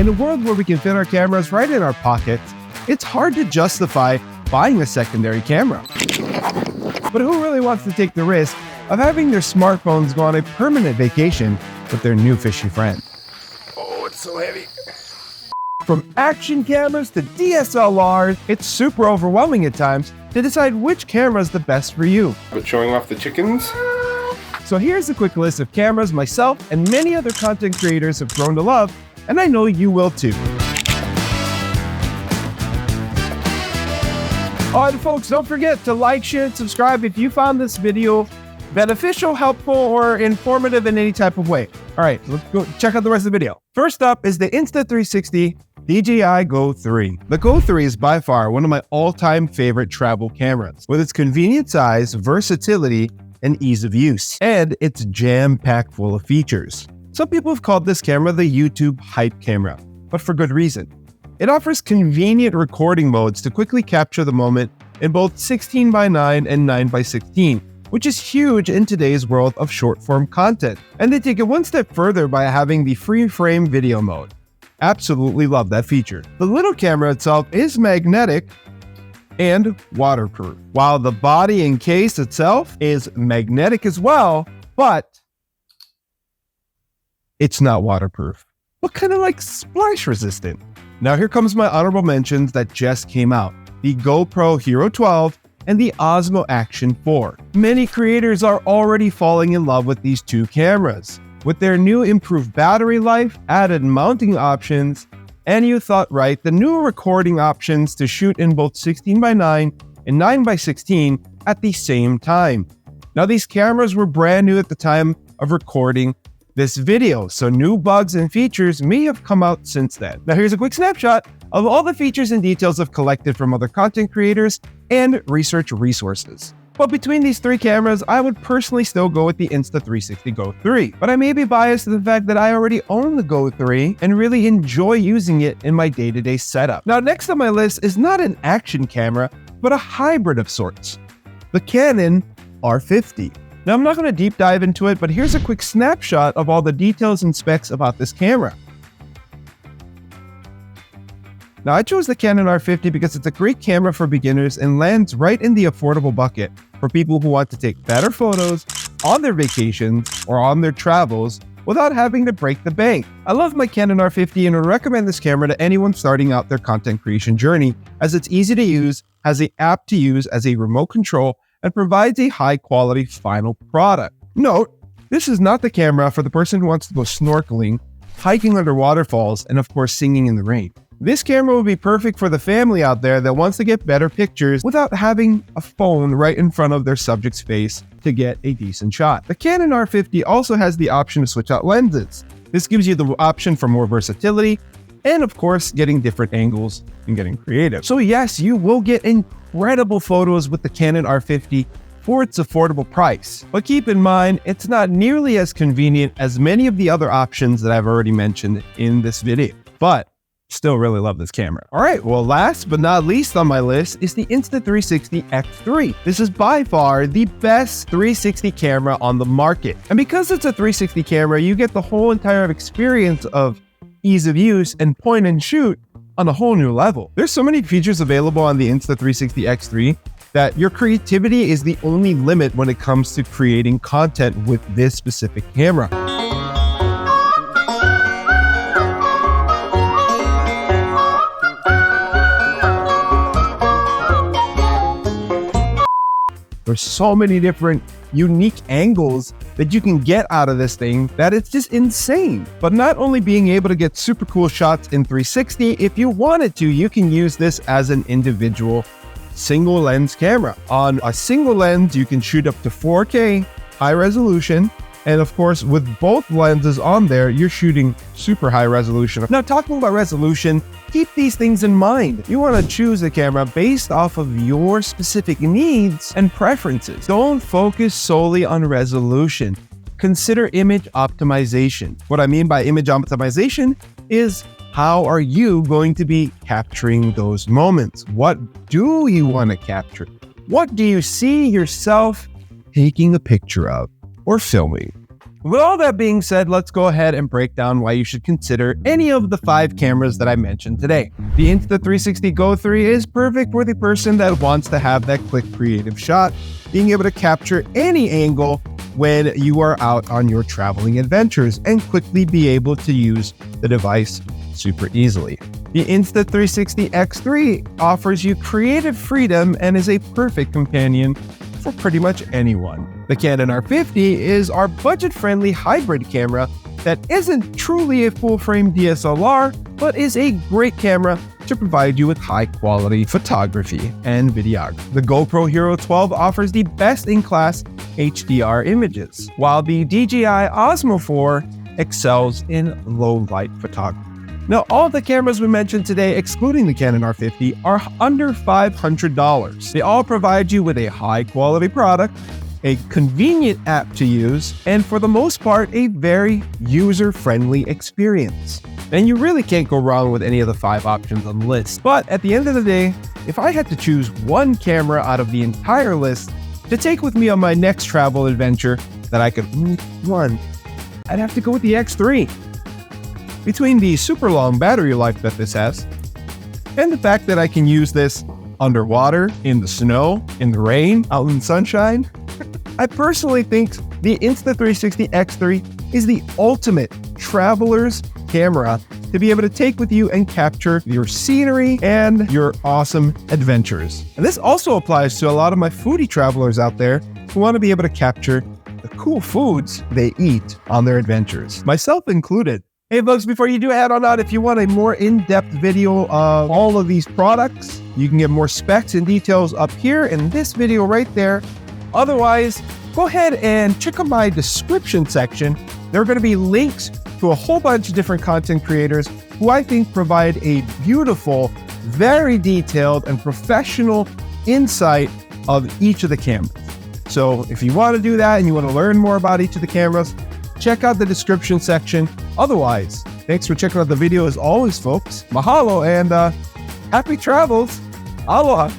In a world where we can fit our cameras right in our pockets, it's hard to justify buying a secondary camera. But who really wants to take the risk of having their smartphones go on a permanent vacation with their new fishy friend? Oh, it's so heavy. From action cameras to DSLRs, it's super overwhelming at times to decide which camera is the best for you. But showing off the chickens? So here's a quick list of cameras myself and many other content creators have grown to love, and I know you will too. Oh, and folks, don't forget to like, share, and subscribe if you found this video beneficial, helpful, or informative in any type of way. All right, let's go check out the rest of the video. First up is the Insta360 DJI GO 3. The GO 3 is by far one of my all-time favorite travel cameras, with its convenient size, versatility, and ease of use. And it's jam-packed full of features. Some people have called this camera the YouTube hype camera, but for good reason. It offers convenient recording modes to quickly capture the moment in both 16:9 and 9:16, which is huge in today's world of short-form content. And they take it one step further by having the free-frame video mode. Absolutely love that feature. The little camera itself is magnetic and waterproof, while the body and case itself is magnetic as well, but it's not waterproof, but kind of like splash resistant. Now here comes my honorable mentions that just came out: the GoPro Hero 12 and the Osmo Action 4. Many creators are already falling in love with these two cameras. With their new improved battery life, added mounting options, and you thought right, the new recording options to shoot in both 16:9 and 9:16 at the same time. Now these cameras were brand new at the time of recording this video, so new bugs and features may have come out since then. Now here's a quick snapshot of all the features and details I've collected from other content creators and research resources. But between these three cameras, I would personally still go with the Insta360 GO 3. But I may be biased to the fact that I already own the GO 3 and really enjoy using it in my day-to-day setup. Now next on my list is not an action camera, but a hybrid of sorts: the Canon R50. Now I'm not going to deep dive into it, but here's a quick snapshot of all the details and specs about this camera. Now I chose the Canon R50 because it's a great camera for beginners and lands right in the affordable bucket for people who want to take better photos on their vacations or on their travels without having to break the bank. I love my Canon R50 and would recommend this camera to anyone starting out their content creation journey, as it's easy to use, has an app to use as a remote control, and provides a high-quality final product. Note, this is not the camera for the person who wants to go snorkeling, hiking under waterfalls, and of course singing in the rain. This camera would be perfect for the family out there that wants to get better pictures without having a phone right in front of their subject's face to get a decent shot. The Canon R50 also has the option to switch out lenses. This gives you the option for more versatility and of course getting different angles and getting creative. So yes, you will get incredible photos with the Canon R50 for its affordable price. But keep in mind, it's not nearly as convenient as many of the other options that I've already mentioned in this video. But still really love this camera. All right, well, last but not least on my list is the Insta360 X3. This is by far the best 360 camera on the market. And because it's a 360 camera, you get the whole entire experience of ease of use and point and shoot on a whole new level. There's so many features available on the Insta360 X3 that your creativity is the only limit when it comes to creating content with this specific camera. There's so many different unique angles that you can get out of this thing that it's just insane. But not only being able to get super cool shots in 360, if you wanted to, you can use this as an individual single lens camera. On a single lens, you can shoot up to 4K high resolution. And of course, with both lenses on there, you're shooting super high resolution. Now, talking about resolution, keep these things in mind. You want to choose a camera based off of your specific needs and preferences. Don't focus solely on resolution. Consider image optimization. What I mean by image optimization is, how are you going to be capturing those moments? What do you want to capture? What do you see yourself taking a picture of or filming? With all that being said, let's go ahead and break down why you should consider any of the 5 cameras that I mentioned today. The Insta360 GO 3 is perfect for the person that wants to have that quick creative shot, being able to capture any angle when you are out on your traveling adventures and quickly be able to use the device super easily. The Insta360 X3 offers you creative freedom and is a perfect companion for pretty much anyone. The Canon R50 is our budget-friendly hybrid camera that isn't truly a full-frame DSLR, but is a great camera to provide you with high-quality photography and videography. The GoPro Hero 12 offers the best-in-class HDR images, while the DJI Osmo 4 excels in low-light photography. Now, all the cameras we mentioned today, excluding the Canon R50, are under $500. They all provide you with a high-quality product, a convenient app to use, and for the most part, a very user-friendly experience. And you really can't go wrong with any of the 5 options on the list. But at the end of the day, if I had to choose one camera out of the entire list to take with me on my next travel adventure that I could run, I'd have to go with the X3. Between the super long battery life that this has, and the fact that I can use this underwater, in the snow, in the rain, out in the sunshine, I personally think the Insta360 X3 is the ultimate traveler's camera to be able to take with you and capture your scenery and your awesome adventures. And this also applies to a lot of my foodie travelers out there who want to be able to capture the cool foods they eat on their adventures, myself included. Hey folks, before you do head on out, if you want a more in-depth video of all of these products, you can get more specs and details up here in this video right there. Otherwise, go ahead and check out my description section. There are going to be links to a whole bunch of different content creators who I think provide a beautiful, very detailed and professional insight of each of the cameras. So if you want to do that and you want to learn more about each of the cameras, check out the description section. Otherwise, thanks for checking out the video as always, folks. Mahalo and happy travels. Aloha.